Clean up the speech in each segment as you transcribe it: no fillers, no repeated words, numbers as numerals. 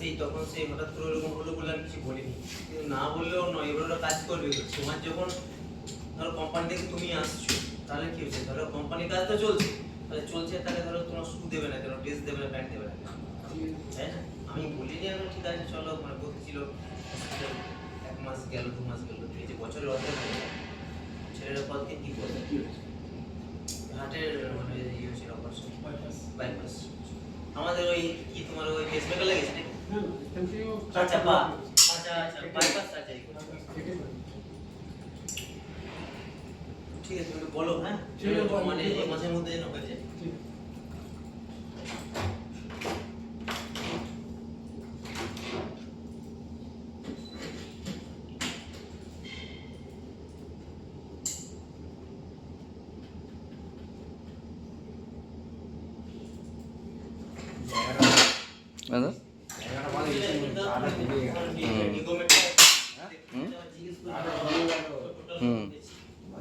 সেই তখন সেই হঠাৎ করে ওরকম হলো বলে আমি কিছু বলিনি, কিন্তু না বললেও নয়, এবার ওরা কাজ করবে। তোমার যখন ধরো কোম্পানি থেকে তুমি আসছো, তাহলে কি হচ্ছে, ধরো কোম্পানির কাজ তো চলছে, তাহলে চলছে, তাহলে ধরো তোমার শু দেবে না কেন, ড্রেস দেবে না, প্যান্ট দেবে না কেন, তাই না? আমি বলিনি এখন ঠিক আছে চলো, মানে বলছিল 1 মাস গেল 2 মাস গেল, এই যে বছরের অর্ধেক হয়ে গেল, ছেলের পর থেকে কি করবে, হার্টের মানে ইয়ে হয়েছিল, অপারেশন, বাইপাস। আমাদের ওই কি তোমার ওই পেসমেকার লেগেছে নাকি? আচ্ছা বা আচ্ছা আচ্ছা বাইপাস সার্জারি করছে। ঠিক আছে তুমি বলো, হ্যাঁ মানে এই মাসের মধ্যে যেন হয়ে যায়।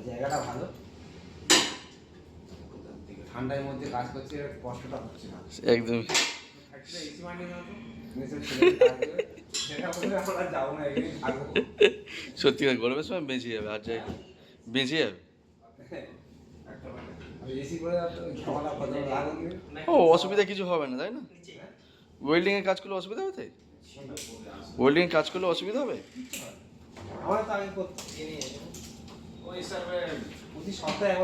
জায়গাটা ভালো, ঠান্ডার মধ্যে কাজ করছে, কষ্টটা হচ্ছে না একদম। সত্যি কথা গরমের সময় বেঁচে যাবে, আর যাই বেঁচে যাবে। ও অসুবিধা কিছু হবে না, তাই না? ওয়েল্ডিংয়ের কাজ করলে অসুবিধা হবে? তাই ওয়েল্ডিংয়ের কাজ করলে অসুবিধা হবে? আমার তো আগে করতে ওই হিসাবে প্রতি সপ্তাহে